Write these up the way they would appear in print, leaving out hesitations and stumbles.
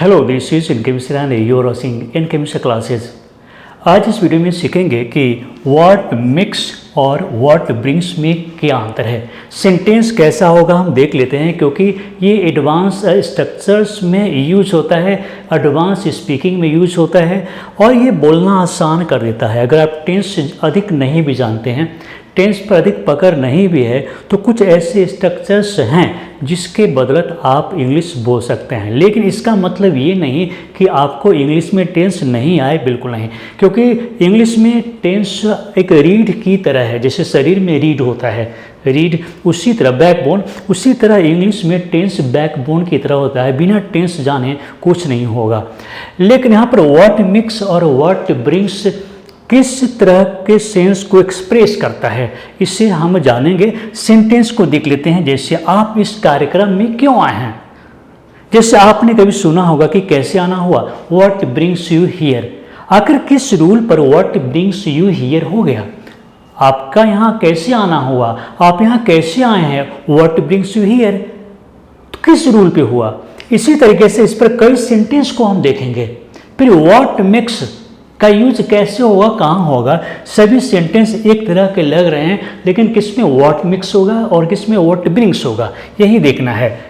Hello, this is इनके Mishra you are watching इनके Mishra classes. आज इस वीडियो में सीखेंगे कि व्हाट मिक्स और व्हाट ब्रिंग्स में क्या अंतर है। सेंटेंस कैसा होगा हम देख लेते हैं, क्योंकि ये एडवांस स्ट्रक्चर्स में यूज होता है, एडवांस स्पीकिंग में यूज होता है और ये बोलना आसान कर देता है। अगर आप टेंस अधिक नहीं भी जानते हैं, टेंस पर अधिक पकड़ नहीं भी है, तो कुछ ऐसे स्ट्रक्चर्स हैं जिसके बदौलत आप इंग्लिश बोल सकते हैं। लेकिन इसका मतलब ये नहीं कि आपको इंग्लिश में टेंस नहीं आए, बिल्कुल नहीं, क्योंकि इंग्लिश में टेंस एक रीढ़ की तरह है। जैसे शरीर में रीढ़ होता है, रीढ़, उसी तरह बैकबोन, उसी तरह इंग्लिश में टेंस बैकबोन की तरह होता है। बिना टेंस जाने कुछ नहीं होगा। लेकिन यहाँ पर व्हाट मिक्स और व्हाट ब्रिंग्स किस तरह के सेंस को एक्सप्रेस करता है, इसे हम जानेंगे। सेंटेंस को देख लेते हैं। जैसे आप इस कार्यक्रम में क्यों आए हैं, जैसे आपने कभी सुना होगा कि कैसे आना हुआ, व्हाट ब्रिंग्स यू हियर। आखिर किस रूल पर व्हाट ब्रिंग्स यू हियर हो गया, आपका यहाँ कैसे आना हुआ, आप यहाँ कैसे आए हैं, व्हाट ब्रिंग्स यू हियर, तो किस रूल पे हुआ। इसी तरीके से इस पर कई सेंटेंस को हम देखेंगे। फिर व्हाट मिक्स का यूज कैसे होगा, कहाँ होगा। सभी सेंटेंस एक तरह के लग रहे हैं, लेकिन किस में व्हाट मिक्स होगा और किस में व्हाट ब्रिंग्स होगा, यही देखना है।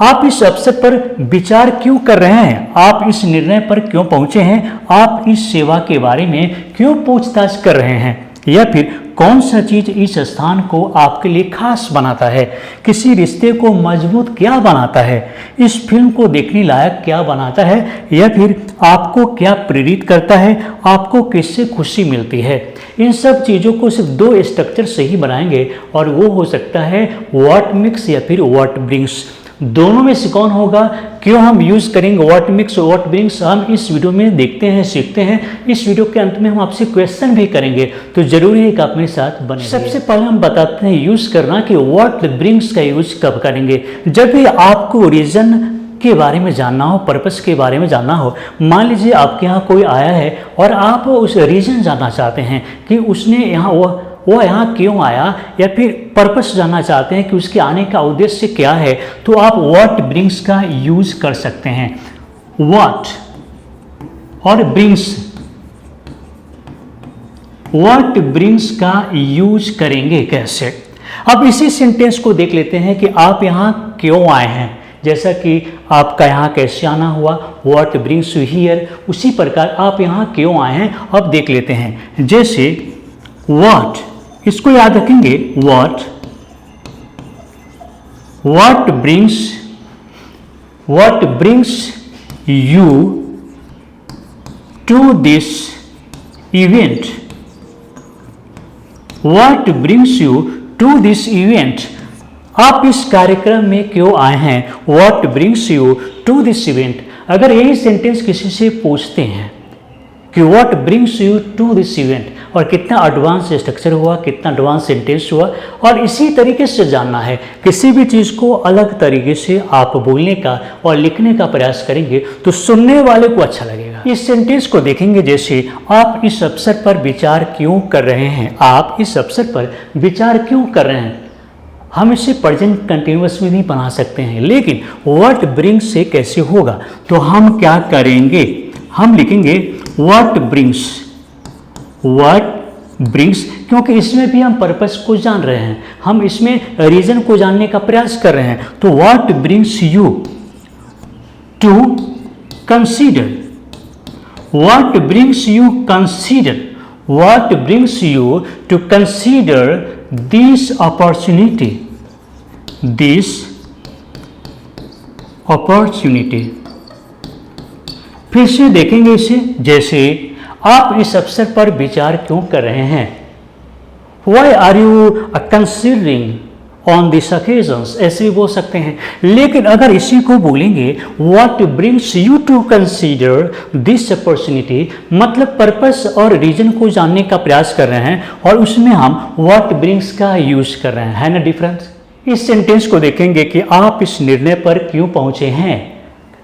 आप इस अवसर पर विचार क्यों कर रहे हैं, आप इस निर्णय पर क्यों पहुंचे हैं, आप इस सेवा के बारे में क्यों पूछताछ कर रहे हैं, या फिर कौन सा चीज इस स्थान को आपके लिए खास बनाता है, किसी रिश्ते को मजबूत क्या बनाता है, इस फिल्म को देखने लायक क्या बनाता है, या फिर आपको क्या प्रेरित करता है, आपको किससे खुशी मिलती है। इन सब चीज़ों को सिर्फ दो स्ट्रक्चर से ही बनाएंगे और वो हो सकता है व्हाट मिक्स या फिर व्हाट ब्रिंग्स। दोनों में से कौन होगा, क्यों हम यूज करेंगे व्हाट मिक्स और व्हाट ब्रिंग्स, हम इस वीडियो में देखते हैं, सीखते हैं। इस वीडियो के अंत में हम आपसे क्वेश्चन भी करेंगे, तो जरूरी है कि आप मेरे साथ बने। सबसे पहले हम बताते हैं यूज करना कि व्हाट ब्रिंग्स का यूज कब करेंगे। जब भी आपको रीजन के बारे में जानना हो, पर्पस के बारे में जानना हो। मान लीजिए आपके यहाँ कोई आया है और आप उस रीजन जानना चाहते हैं कि उसने यहाँ वो यहाँ क्यों आया, या फिर पर्पस जानना चाहते हैं कि उसके आने का उद्देश्य क्या है, तो आप व्हाट ब्रिंग्स का यूज कर सकते हैं। व्हाट और ब्रिंग्स, व्हाट ब्रिंग्स का यूज करेंगे कैसे। अब इसी सेंटेंस को देख लेते हैं कि आप यहाँ क्यों आए हैं। जैसा कि आपका यहाँ कैसे आना हुआ, व्हाट ब्रिंग्स यू हियर, उसी प्रकार आप यहाँ क्यों आए हैं अब देख लेते हैं। जैसे व्हाट, इसको याद रखेंगे, what brings you to this event, what brings you to this event, आप इस कार्यक्रम में क्यों आए हैं, what brings you to this event. अगर यही सेंटेंस किसी से पूछते हैं कि what brings you to this event, और कितना एडवांस स्ट्रक्चर हुआ, कितना एडवांस सेंटेंस हुआ, और इसी तरीके से जानना है। किसी भी चीज़ को अलग तरीके से आप बोलने का और लिखने का प्रयास करेंगे तो सुनने वाले को अच्छा लगेगा। इस सेंटेंस को देखेंगे। जैसे आप इस अवसर पर विचार क्यों कर रहे हैं, आप इस अवसर पर विचार क्यों कर रहे हैं। हम इसे प्रेजेंट कंटिन्यूअस में भी बना सकते हैं, लेकिन व्हाट ब्रिंग्स से कैसे होगा, तो हम क्या करेंगे, हम लिखेंगे व्हाट ब्रिंग्स, क्योंकि इसमें भी हम पर्पस को जान रहे हैं, हम इसमें रीजन को जानने का प्रयास कर रहे हैं। तो what brings you to consider, what brings you consider, what brings you to consider this opportunity, फिर से देखेंगे इसे। जैसे आप इस अवसर पर विचार क्यों कर रहे हैं, why are you considering on this occasions, ऐसे भी बोल सकते हैं। लेकिन अगर इसी को बोलेंगे what brings you to consider this opportunity, मतलब पर्पस और रीजन को जानने का प्रयास कर रहे हैं और उसमें हम व्हाट ब्रिंग्स का यूज कर रहे हैं, है ना डिफरेंस। इस सेंटेंस को देखेंगे कि आप इस निर्णय पर क्यों पहुंचे हैं,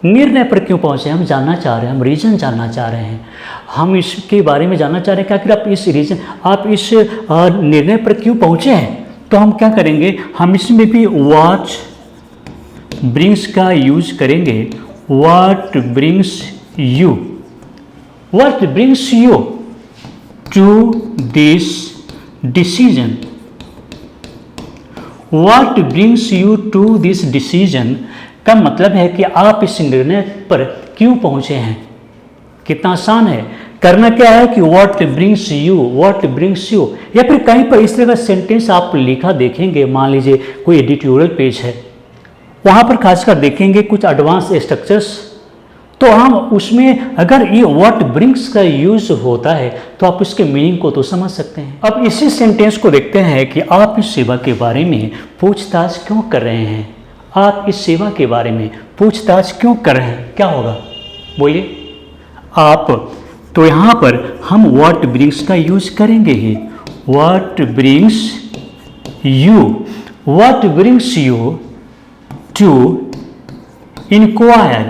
निर्णय पर क्यों पहुंचे, हम जानना चाह रहे हैं, हम रीजन जानना चाह रहे हैं, हम इसके बारे में जानना चाह रहे हैं कि आखिर आप इस निर्णय पर क्यों पहुंचे हैं। तो हम क्या करेंगे, हम इसमें भी व्हाट ब्रिंग्स का यूज करेंगे, what brings you to this decision? What brings you to this decision का मतलब है कि आप इस निर्णय पर क्यों पहुंचे हैं। कितना आसान है। करना क्या है कि what brings you, या फिर कहीं पर इस तरह का सेंटेंस आप लिखा देखेंगे। मान लीजिए कोई एडिटोरियल पेज है, वहाँ पर खासकर देखेंगे कुछ एडवांस स्ट्रक्चर्स, तो हम उसमें अगर ये what brings का यूज होता है तो आप उसके मीनिंग को तो समझ सकते हैं। अब इसी सेंटेंस को देखते हैं कि आप इस सेवा के बारे में पूछताछ क्यों कर रहे हैं। आप इस सेवा के बारे में पूछताछ क्यों कर रहे हैं, क्या होगा बोलिए आप। तो यहाँ पर हम what brings का यूज करेंगे ही। what brings you to inquire,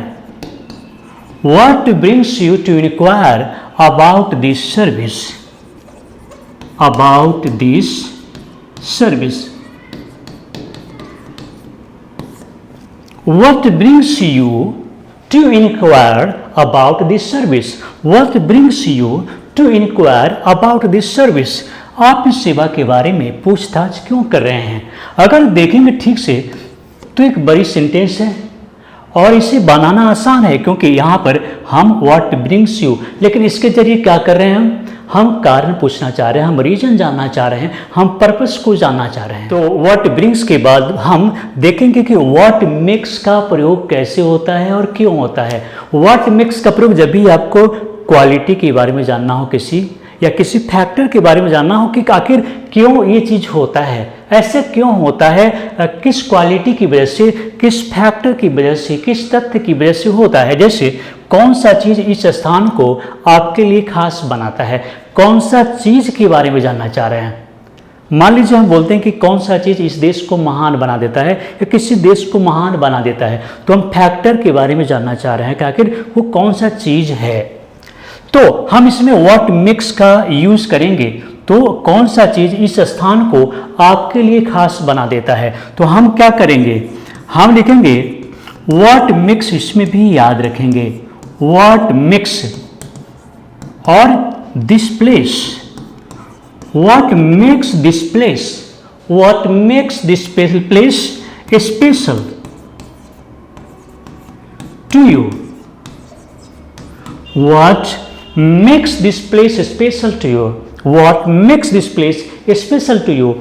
what brings you to inquire about this service, what brings you to inquire about this service, what brings you to inquire about this service। आप इस सेवा के बारे में पूछताछ क्यों कर रहे हैं। अगर देखेंगे ठीक से तो एक बड़ी सेंटेंस है और इसे बनाना आसान है, क्योंकि यहाँ पर हम what brings you, लेकिन इसके जरिए क्या कर रहे हैं हम कारण पूछना चाह रहे हैं, हम रीजन जानना चाह रहे हैं, हम पर्पस को जानना चाह रहे हैं। तो what brings के बाद हम देखेंगे कि what makes का प्रयोग कैसे होता है और क्यों होता है। what makes का प्रयोग जब भी आपको क्वालिटी के बारे में जानना हो, किसी या किसी फैक्टर के बारे में जानना हो कि आखिर क्यों ये चीज़ होता है, ऐसे क्यों होता है, किस क्वालिटी की वजह से, किस फैक्टर की वजह से, किस तथ्य की वजह से होता है। जैसे कौन सा चीज़ इस स्थान को आपके लिए खास बनाता है, कौन सा चीज़ के बारे में जानना चाह रहे हैं। मान लीजिए हम बोलते हैं कि कौन सा चीज़ इस देश को महान बना देता है या किसी देश को महान बना देता है, तो हम फैक्टर के बारे में जानना चाह रहे हैं कि आखिर वो कौन सा चीज़ है। तो हम इसमें what makes का यूज करेंगे, तो कौन सा चीज़ इस स्थान को आपके लिए खास बना देता है। तो हम क्या करेंगे, हम लिखेंगे what makes, इसमें भी याद रखेंगे what makes और this place, what makes this place special to you, what makes this place special to you, what makes this place special to you।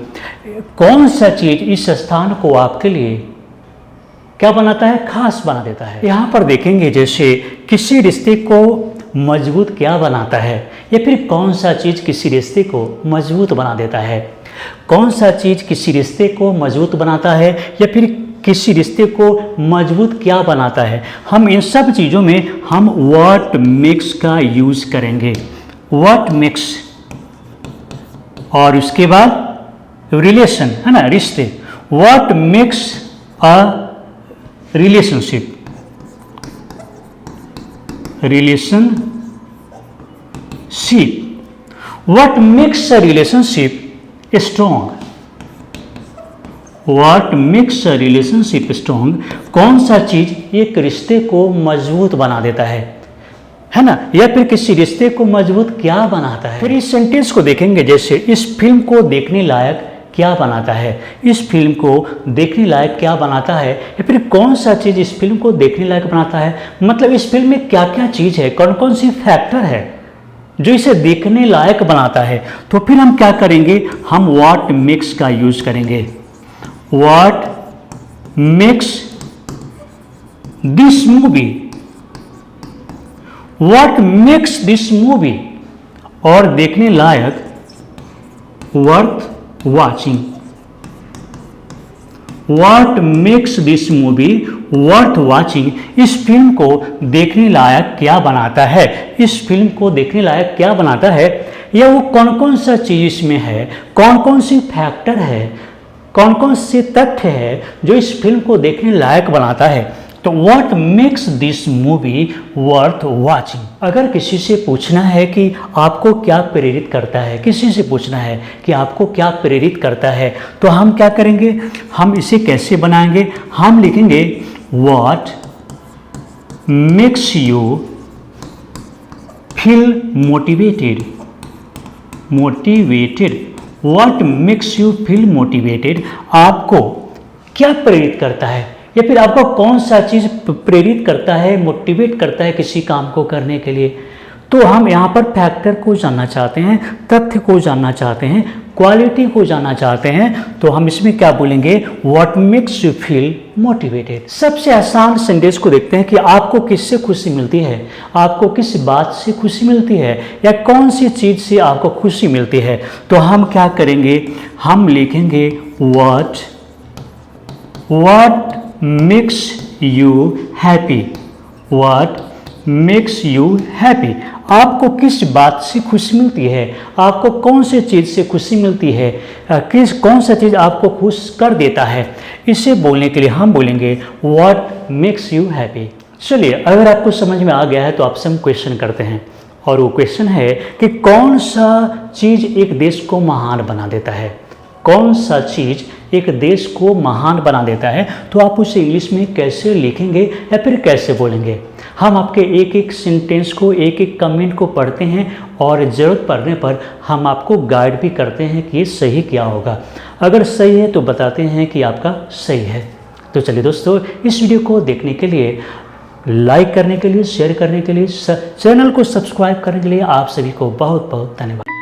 कौन सा चीज इस स्थान को आपके लिए क्या बनाता है, खास बना देता है। यहाँ पर देखेंगे जैसे किसी रिश्ते को मजबूत क्या बनाता है, या फिर कौन सा चीज किसी रिश्ते को मजबूत बना देता है, कौन सा चीज किसी रिश्ते को मजबूत बनाता है, या फिर किसी रिश्ते को मजबूत क्या बनाता है। हम इन सब चीज़ों में हम what makes का यूज करेंगे, what makes, और उसके बाद रिलेशन है ना, रिश्ते, what makes a relationship, what makes a relationship strong, what makes a relationship strong, कौन सा चीज एक रिश्ते को मजबूत बना देता है ना, या फिर किसी रिश्ते को मजबूत क्या बनाता है। फिर इस सेंटेंस को देखेंगे जैसे इस फिल्म को देखने लायक क्या बनाता है, इस फिल्म को देखने लायक क्या बनाता है, या फिर कौन सा चीज इस फिल्म को देखने लायक बनाता है, मतलब इस फिल्म में क्या क्या चीज है, कौन कौन सी फैक्टर है जो इसे देखने लायक बनाता है। तो फिर हम क्या करेंगे, हम what makes का यूज करेंगे, what makes this movie, what makes this movie और देखने लायक worth watching, what makes this movie worth watching, इस फिल्म को देखने लायक क्या बनाता है, इस फिल्म को देखने लायक क्या बनाता है, या वो कौन कौन सा चीज इसमें है, कौन कौन सी फैक्टर है, कौन कौन से तथ्य है जो इस फिल्म को देखने लायक बनाता है। तो what makes this movie worth watching। अगर किसी से पूछना है कि आपको क्या प्रेरित करता है, किसी से पूछना है कि आपको क्या प्रेरित करता है, तो हम क्या करेंगे, हम इसे कैसे बनाएंगे, हम लिखेंगे what makes you feel motivated, motivated, what makes you feel motivated, आपको क्या प्रेरित करता है या फिर आपको कौन सा चीज़ प्रेरित करता है, मोटिवेट करता है किसी काम को करने के लिए। तो हम यहाँ पर फैक्टर को जानना चाहते हैं, तथ्य को जानना चाहते हैं, क्वालिटी को जानना चाहते हैं, तो हम इसमें क्या बोलेंगे, what makes you feel motivated. सबसे आसान सेंटेंस को देखते हैं कि आपको किससे खुशी मिलती है, आपको किस बात से खुशी मिलती है या कौन सी चीज़ से आपको खुशी मिलती है। तो हम क्या करेंगे, हम लिखेंगे what makes you happy, what makes you happy, आपको किस बात से खुशी मिलती है, आपको कौन से चीज़ से खुशी मिलती है, कौन सा चीज़ आपको खुश कर देता है। इसे बोलने के लिए हम बोलेंगे व्हाट मेक्स यू हैप्पी। चलिए, अगर आपको समझ में आ गया है तो आपसे हम क्वेश्चन करते हैं, और वो क्वेश्चन है कि कौन सा चीज़ एक देश को महान बना देता है, कौन सा चीज़ एक देश को महान बना देता है। तो आप उसे इंग्लिश में कैसे लिखेंगे या फिर कैसे बोलेंगे। हम आपके एक एक सेंटेंस को, एक एक कमेंट को पढ़ते हैं और ज़रूरत पड़ने पर हम आपको गाइड भी करते हैं कि ये सही क्या होगा। अगर सही है तो बताते हैं कि आपका सही है। तो चलिए दोस्तों, इस वीडियो को देखने के लिए, लाइक करने के लिए, शेयर करने के लिए, चैनल को सब्सक्राइब करने के लिए आप सभी को बहुत बहुत धन्यवाद।